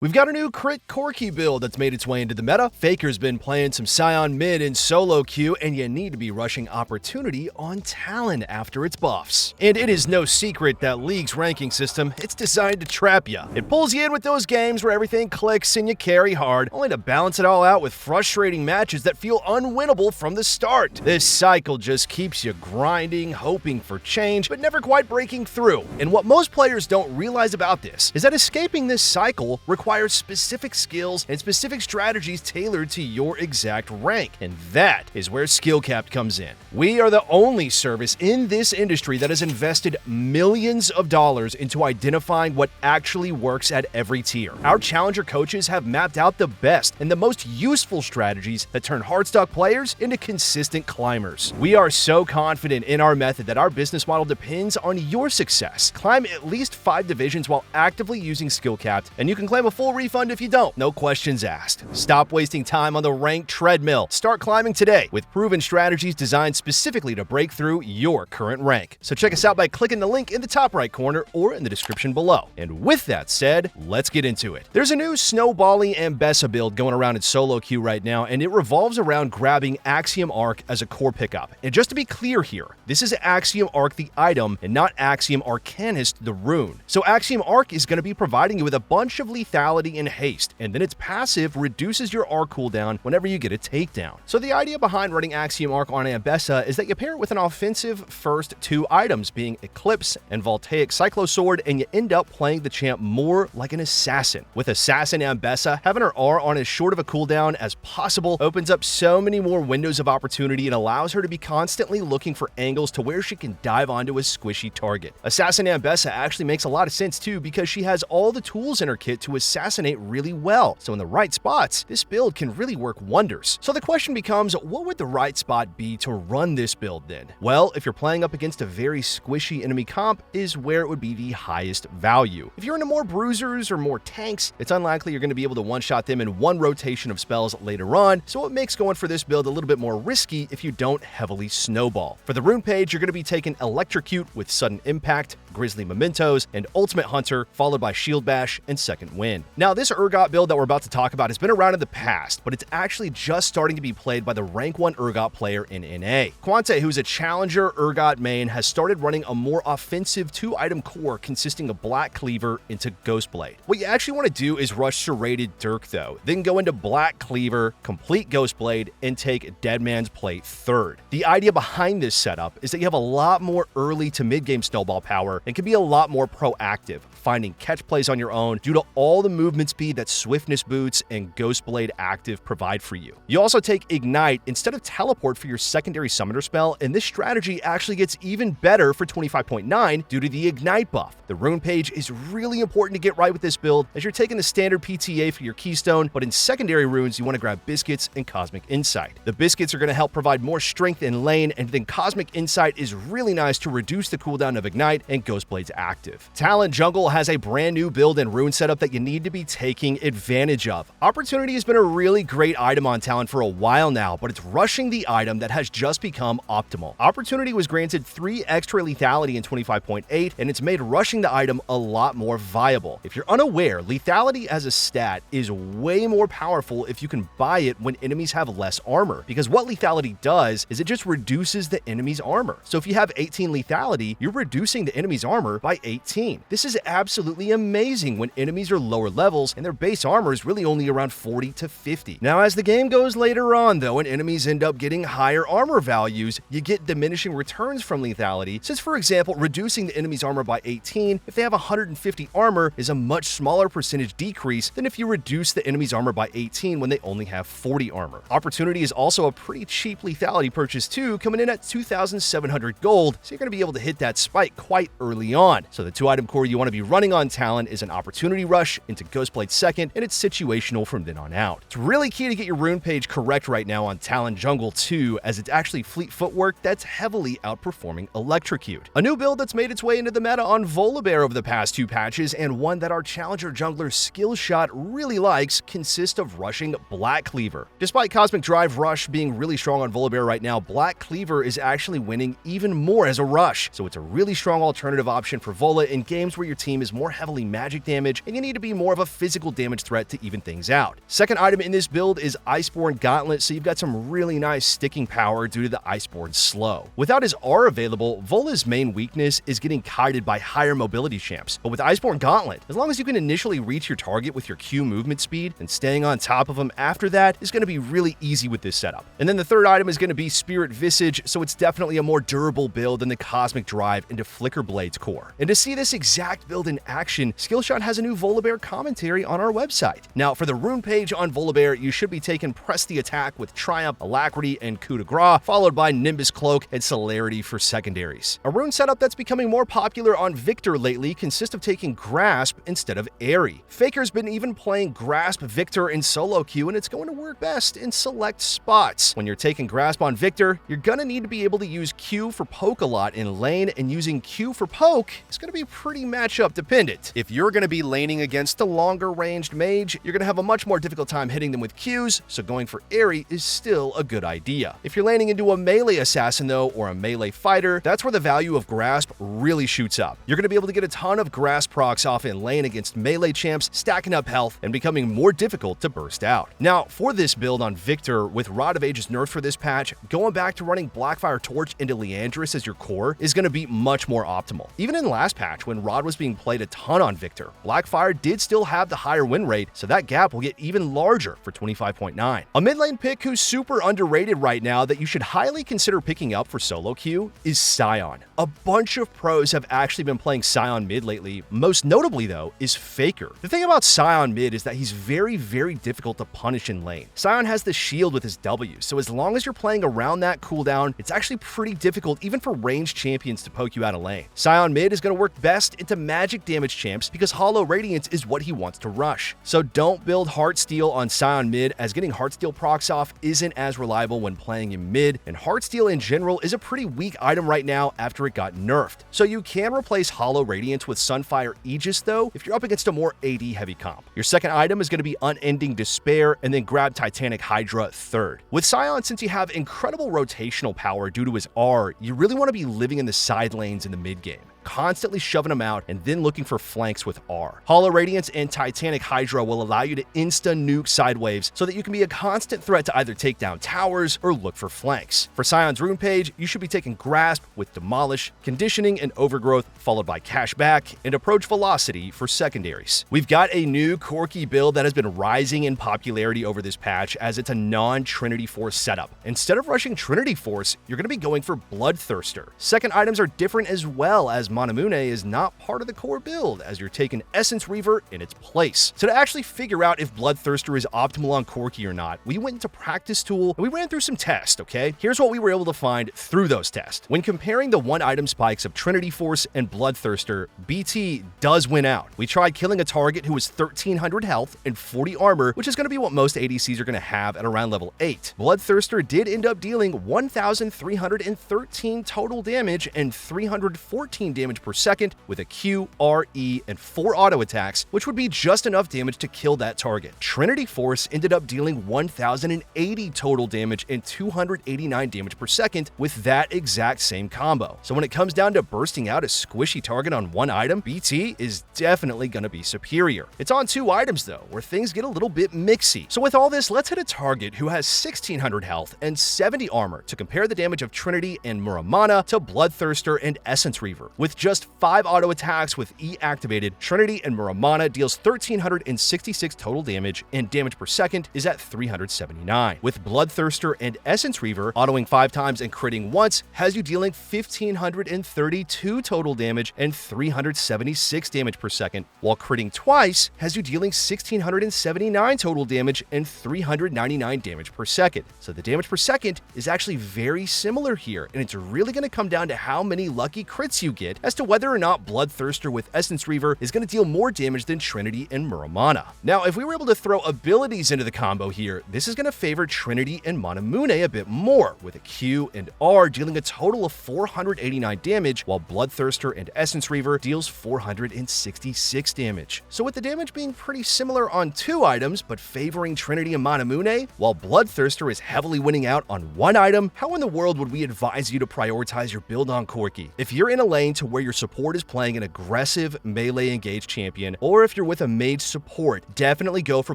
We've got a new Crit Corki build that's made its way into the meta. Faker's been playing some Scion mid in solo queue, and you need to be rushing Opportunity on Talon after its buffs. And it is no secret that League's ranking system, it's designed to trap you. It pulls you in with those games where everything clicks and you carry hard, only to balance it all out with frustrating matches that feel unwinnable from the start. This cycle just keeps you grinding, hoping for change, but never quite breaking through. And what most players don't realize about this is that escaping this cycle requires specific skills and specific strategies tailored to your exact rank. And that is where SkillCapped comes in. We are the only service in this industry that has invested millions of dollars into identifying what actually works at every tier. Our challenger coaches have mapped out the best and the most useful strategies that turn hardstock players into consistent climbers. We are so confident in our method that our business model depends on your success. Climb at least 5 divisions while actively using SkillCapped, and you can claim a full refund if you don't. No questions asked. Stop wasting time on the ranked treadmill. Start climbing today with proven strategies designed specifically to break through your current rank. So check us out by clicking the link in the top right corner or in the description below. And with that said, let's get into it. There's a new Snowbally Ambessa build going around in solo queue right now, and it revolves around grabbing Axiom Arc as a core pickup. And just to be clear here, this is Axiom Arc the item and not Axiom Arcanist the rune. So Axiom Arc is going to be providing you with a bunch of lethality and haste, and then its passive reduces your arc cooldown whenever you get a takedown. So the idea behind running Axiom Arc on Ambessa is that you pair it with an offensive first 2 items, being Eclipse and Voltaic Cyclosword, and you end up playing the champ more like an assassin. With Assassin Ambessa, having her R on as short of a cooldown as possible opens up so many more windows of opportunity and allows her to be constantly looking for angles to where she can dive onto a squishy target. Assassin Ambessa actually makes a lot of sense too, because she has all the tools in her kit to assassinate really well. So in the right spots, this build can really work wonders. So the question becomes, what would the right spot be to run this build then? Well, if you're playing up against a very squishy enemy comp is where it would be the highest value. If you're into more bruisers or more tanks, it's unlikely you're going to be able to one-shot them in one rotation of spells later on, so it makes going for this build a little bit more risky if you don't heavily snowball. For the rune page, you're going to be taking Electrocute with Sudden Impact, Grizzly Mementos, and Ultimate Hunter, followed by Shield Bash and Second Wind. Now, this Urgot build that we're about to talk about has been around in the past, but it's actually just starting to be played by the rank 1 Urgot player in NA. Quante, who's a challenger Urgot main, has started running a more offensive 2-item core consisting of Black Cleaver into Ghostblade. What you actually want to do is rush Serrated Dirk though, then go into Black Cleaver, complete Ghostblade, and take Dead Man's Plate third. The idea behind this setup is that you have a lot more early to mid-game snowball power and can be a lot more proactive, finding catch plays on your own due to all the movement speed that Swiftness Boots and Ghostblade Active provide for you. You also take Ignite instead of Teleport for your secondary summoner spell, and this strategy actually gets even better for 25.9 due to the Ignite buff. The rune page is really important to get right with this build, as you're taking the standard PTA for your keystone, but in secondary runes you want to grab Biscuits and Cosmic Insight. The Biscuits are going to help provide more strength in lane, and then Cosmic Insight is really nice to reduce the cooldown of Ignite and Ghostblade's active. Talon Jungle has a brand new build and rune setup that you need to be taking advantage of. Opportunity has been a really great item on Talon for a while now, but it's rushing the item that has just become optimal. Opportunity was granted 3 extra lethality in 25.8, and it's made rushing the item a lot more viable. If you're unaware, lethality as a stat is way more powerful if you can buy it when enemies have less armor, because what lethality does is it just reduces the enemy's armor. So if you have 18 lethality, you're reducing the enemy's armor by 18. This is absolutely amazing when enemies are lower levels and their base armor is really only around 40 to 50. Now, as the game goes later on though, and enemies end up getting higher armor values, you get diminishing returns from lethality, since for example, reducing the enemy's armor by 18, if they have 150 armor, is a much smaller percentage decrease than if you reduce the enemy's armor by 18 when they only have 40 armor. Opportunity is also a pretty cheap lethality purchase too, coming in at 2,700 gold, so you're going to be able to hit that spike quite early on. So the 2-item core you want to be running on Talon is an Opportunity Rush into Ghostblade second, and it's situational from then on out. It's really key to get your rune page correct right now on Talon Jungle too, as it's actually fleet footwork that's heavily outperforming Electrocute. A new build that's made its way into the meta on Volibear over the past 2 patches, and one that our challenger jungler Skillshot really likes, consists of rushing Black Cleaver. Despite Cosmic Drive Rush being really strong on Volibear right now, Black Cleaver is actually winning even more as a rush, so it's a really strong alternative option for Vola in games where your team is more heavily magic damage and you need to be more more of a physical damage threat to even things out. Second item in this build is Iceborne Gauntlet, so you've got some really nice sticking power due to the Iceborne Slow. Without his R available, Vola's main weakness is getting kited by higher mobility champs, but with Iceborne Gauntlet, as long as you can initially reach your target with your Q movement speed, and staying on top of him after that is going to be really easy with this setup. And then the third item is going to be Spirit Visage, so it's definitely a more durable build than the Cosmic Drive into Flicker Blade's core. And to see this exact build in action, Skillshot has a new Volibear commentary on our website. Now, for the rune page on Volibear, you should be taking Press the Attack with Triumph, Alacrity, and Coup de Grace, followed by Nimbus Cloak and Celerity for secondaries. A rune setup that's becoming more popular on Victor lately consists of taking Grasp instead of Airy. Faker's been even playing Grasp Victor in solo queue, and it's going to work best in select spots. When you're taking Grasp on Victor, you're gonna need to be able to use Q for poke a lot in lane, and using Q for poke is gonna be pretty matchup dependent. If you're gonna be laning against a longer ranged mage, you're gonna have a much more difficult time hitting them with Qs, so going for Airy is still a good idea. If you're laning into a melee assassin though, or a melee fighter, that's where the value of Grasp really shoots up. You're gonna be able to get a ton of Grasp procs off in lane against melee champs, stacking up health and becoming more difficult to burst out. Now, for this build on Victor, with Rod of Ages nerfed for this patch, going back to running Blackfire Torch into Leandris as your core is going to be much more optimal. Even in the last patch, when Rod was being played a ton on Victor, Blackfire did still have the higher win rate, so that gap will get even larger for 25.9. A mid lane pick who's super underrated right now that you should highly consider picking up for solo queue is Sion. A bunch of pros have actually been playing Sion mid lately, most notably though is Faker. The thing about Sion mid is that he's very difficult to punish in lane. Sion has the shield with his W, so as long as you're playing around that cooldown, it's actually pretty difficult even for ranged champions to poke you out of lane. Sion mid is going to work best into magic damage champs because Hollow Radiance is what he wants to rush. So don't build Heartsteel on Sion mid, as getting Heartsteel procs off isn't as reliable when playing in mid, and Heartsteel in general is a pretty weak item right now after it got nerfed. So you can replace Hollow Radiance with Sunfire Aegis though if you're up against a more AD heavy comp. Your second item is going to be Unending Despair, and then grab Titanic Hydra third. With Sion, since you have incredible rotational power due to his R, you really want to be living in the side lanes in the mid game, constantly shoving them out and then looking for flanks with R. Hollow Radiance and Titanic Hydra will allow you to insta-nuke side waves so that you can be a constant threat to either take down towers or look for flanks. For Sion's rune page, you should be taking Grasp with Demolish, Conditioning and Overgrowth, followed by Cashback and Approach Velocity for secondaries. We've got a new Corki build that has been rising in popularity over this patch as it's a non-Trinity Force setup. Instead of rushing Trinity Force, you're going to be going for Bloodthirster. Second items are different as well, as Manamune is not part of the core build, as you're taking Essence Reaver in its place. So to actually figure out if Bloodthirster is optimal on Corki or not, we went into Practice Tool and we ran through some tests, okay? Here's what we were able to find through those tests. When comparing the one-item spikes of Trinity Force and Bloodthirster, BT does win out. We tried killing a target who was 1300 health and 40 armor, which is going to be what most ADCs are going to have at around level 8. Bloodthirster did end up dealing 1,313 total damage and 314 damage per second with a Q, R, E, and 4 auto attacks, which would be just enough damage to kill that target. Trinity Force ended up dealing 1,080 total damage and 289 damage per second with that exact same combo. So when it comes down to bursting out a squishy target on one item, BT is definitely going to be superior. It's on 2 items though, where things get a little bit mixy. So with all this, let's hit a target who has 1600 health and 70 armor to compare the damage of Trinity and Muramana to Bloodthirster and Essence Reaver. With just 5 auto attacks with E activated, Trinity and Muramana deals 1366 total damage, and damage per second is at 379. With Bloodthirster and Essence Reaver, autoing 5 times and critting once has you dealing 1532 total damage and 376 damage per second, while critting twice has you dealing 1679 total damage and 399 damage per second. So the damage per second is actually very similar here, and it's really going to come down to how many lucky crits you get as to whether or not Bloodthirster with Essence Reaver is going to deal more damage than Trinity and Muramana. Now, if we were able to throw abilities into the combo here, this is going to favor Trinity and Manamune a bit more, with a Q and R dealing a total of 489 damage, while Bloodthirster and Essence Reaver deals 466 damage. So with the damage being pretty similar on 2 items, but favoring Trinity and Manamune, while Bloodthirster is heavily winning out on 1 item, how in the world would we advise you to prioritize your build on Corki? If you're in a lane to where your support is playing an aggressive melee engaged champion, or if you're with a mage support, definitely go for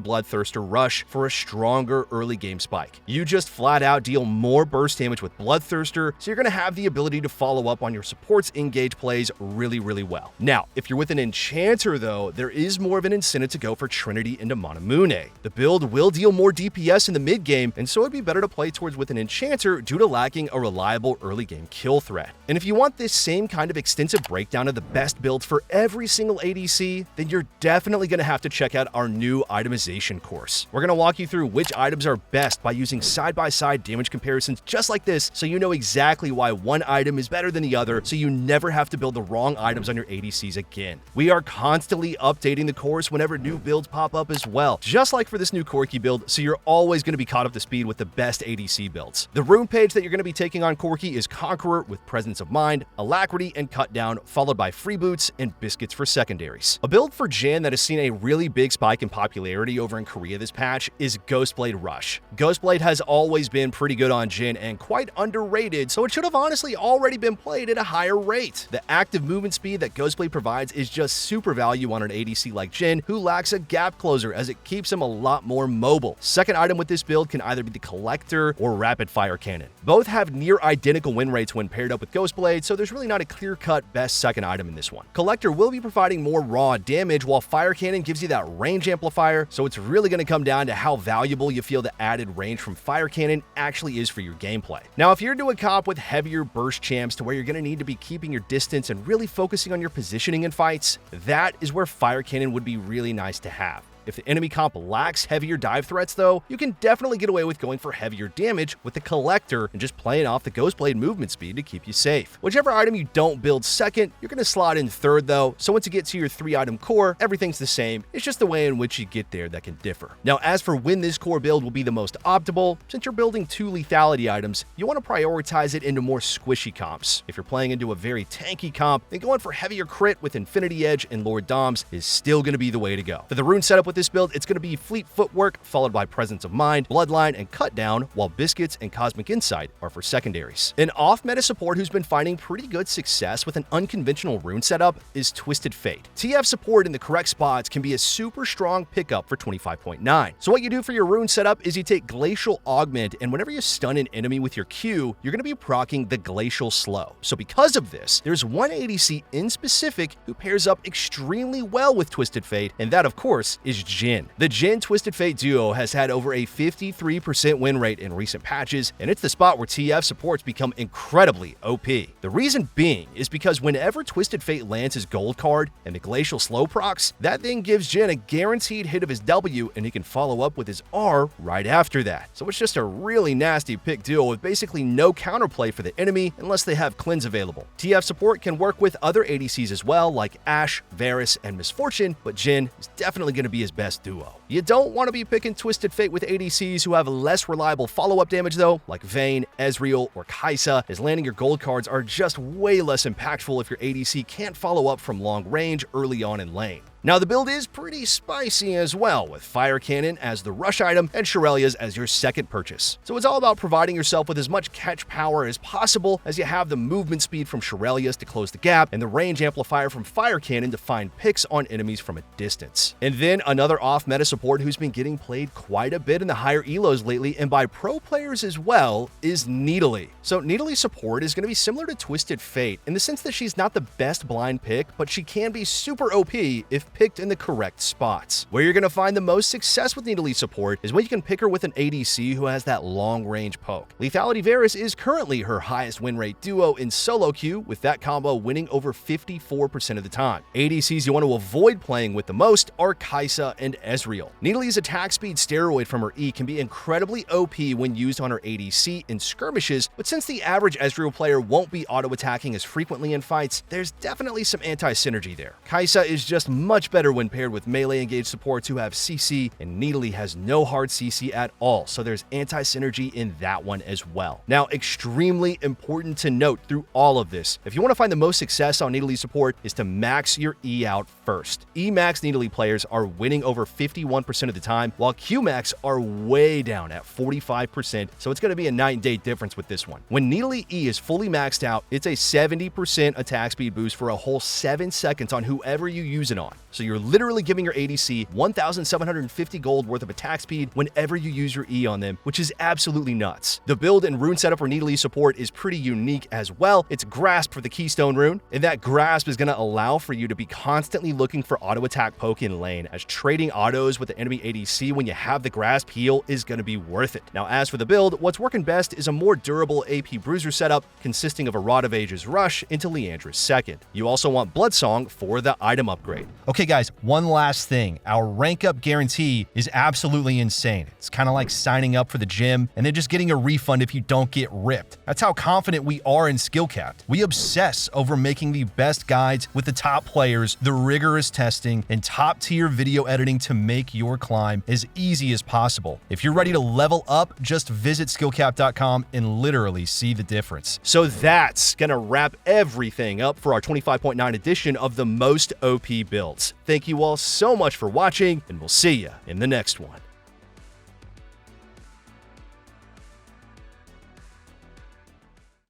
Bloodthirster Rush for a stronger early game spike. You just flat out deal more burst damage with Bloodthirster, so you're going to have the ability to follow up on your support's engage plays really well. Now, if you're with an enchanter though, there is more of an incentive to go for Trinity into Manamune. The build will deal more DPS in the mid game, and so it'd be better to play towards with an enchanter due to lacking a reliable early game kill threat. And if you want this same kind of extensive breakdown of the best builds for every single ADC, then you're definitely going to have to check out our new itemization course. We're going to walk you through which items are best by using side-by-side damage comparisons just like this, so you know exactly why one item is better than the other, so you never have to build the wrong items on your ADCs again. We are constantly updating the course whenever new builds pop up as well, just like for this new Corki build, so you're always going to be caught up to speed with the best ADC builds. The rune page that you're going to be taking on Corki is Conqueror with Presence of Mind, Alacrity, and Cut Down, followed by Freeboots and Biscuits for secondaries. A build for Jhin that has seen a really big spike in popularity over in Korea this patch is Ghostblade Rush. Ghostblade has always been pretty good on Jhin and quite underrated, so it should have honestly already been played at a higher rate. The active movement speed that Ghostblade provides is just super value on an ADC like Jhin, who lacks a gap closer as it keeps him a lot more mobile. Second item with this build can either be the Collector or Rapid Fire Cannon. Both have near identical win rates when paired up with Ghostblade, so there's really not a clear-cut best second item in this one. Collector will be providing more raw damage, while Fire Cannon gives you that range amplifier, so it's really going to come down to how valuable you feel the added range from Fire Cannon actually is for your gameplay. Now, if you're doing comp with heavier burst champs to where you're going to need to be keeping your distance and really focusing on your positioning in fights, that is where Fire Cannon would be really nice to have. If the enemy comp lacks heavier dive threats though, you can definitely get away with going for heavier damage with the Collector and just playing off the Ghostblade movement speed to keep you safe. Whichever item you don't build second, you're going to slot in third though, so once you get to your 3-item core, everything's the same. It's just the way in which you get there that can differ. Now, as for when this core build will be the most optimal, since you're building 2 lethality items, you want to prioritize it into more squishy comps. If you're playing into a very tanky comp, then going for heavier crit with Infinity Edge and Lord Doms is still going to be the way to go. For the rune setup with this build, it's going to be Fleet Footwork, followed by Presence of Mind, Bloodline, and Cut Down, while Biscuits and Cosmic Insight are for secondaries. An off-meta support who's been finding pretty good success with an unconventional rune setup is Twisted Fate. TF support in the correct spots can be a super strong pickup for 25.9. So what you do for your rune setup is you take Glacial Augment, and whenever you stun an enemy with your Q, you're going to be proccing the Glacial Slow. So because of this, there's one ADC in specific who pairs up extremely well with Twisted Fate, and that of course is Jhin. The Jhin Twisted Fate duo has had over a 53% win rate in recent patches, and it's the spot where TF supports become incredibly OP. The reason being is because whenever Twisted Fate lands his gold card and the Glacial Slow procs, that then gives Jhin a guaranteed hit of his W, and he can follow up with his R right after that. So it's just a really nasty pick duo with basically no counterplay for the enemy unless they have cleanse available. TF support can work with other ADCs as well, like Ashe, Varus, and Misfortune, but Jhin is definitely going to be his best duo. You don't want to be picking Twisted Fate with ADCs who have less reliable follow-up damage though, like Vayne, Ezreal, or Kai'Sa, as landing your gold cards are just way less impactful if your ADC can't follow up from long range early on in lane. Now, the build is pretty spicy as well, with Fire Cannon as the rush item and Shurelya's as your second purchase. So it's all about providing yourself with as much catch power as possible, as you have the movement speed from Shurelya's to close the gap and the range amplifier from Fire Cannon to find picks on enemies from a distance. And then another off-meta support who's been getting played quite a bit in the higher elos lately and by pro players as well is Nidalee. So Nidalee's support is going to be similar to Twisted Fate in the sense that she's not the best blind pick, but she can be super OP if picked in the correct spots. Where you're going to find the most success with Nidalee support is when you can pick her with an ADC who has that long-range poke. Lethality Varus is currently her highest win rate duo in solo queue, with that combo winning over 54% of the time. ADCs you want to avoid playing with the most are Kai'Sa and Ezreal. Nidalee's attack speed steroid from her E can be incredibly OP when used on her ADC in skirmishes, but since the average Ezreal player won't be auto-attacking as frequently in fights, there's definitely some anti-synergy there. Kai'Sa is just much much better when paired with melee engaged supports who have CC, and Nidalee has no hard CC at all, so there's anti-synergy in that one as well. Now, extremely important to note through all of this, if you want to find the most success on Nidalee support, is to max your E out first. E max Nidalee players are winning over 51% of the time, while Q max are way down at 45%, so it's going to be a night and day difference with this one. When Nidalee E is fully maxed out, it's a 70% attack speed boost for a whole 7 seconds on whoever you use it on. So you're literally giving your ADC 1,750 gold worth of attack speed whenever you use your E on them, which is absolutely nuts. The build and rune setup for Nidalee support is pretty unique as well. It's Grasp for the Keystone rune, and that Grasp is going to allow for you to be constantly looking for auto attack poke in lane, as trading autos with the enemy ADC when you have the Grasp heal is going to be worth it. Now, as for the build, what's working best is a more durable AP Bruiser setup consisting of a Rod of Ages Rush into Leandra's second. You also want Bloodsong for the item upgrade. Okay guys, one last thing. Our rank up guarantee is absolutely insane. It's kind of like signing up for the gym and then just getting a refund if you don't get ripped. That's how confident we are in SkillCapped. We obsess over making the best guides with the top players, the rigorous testing, and top tier video editing to make your climb as easy as possible. If you're ready to level up, just visit skillcapped.com and literally see the difference. So that's gonna wrap everything up for our 25.9 edition of the most OP builds. Thank you all so much for watching, and we'll see you in the next one.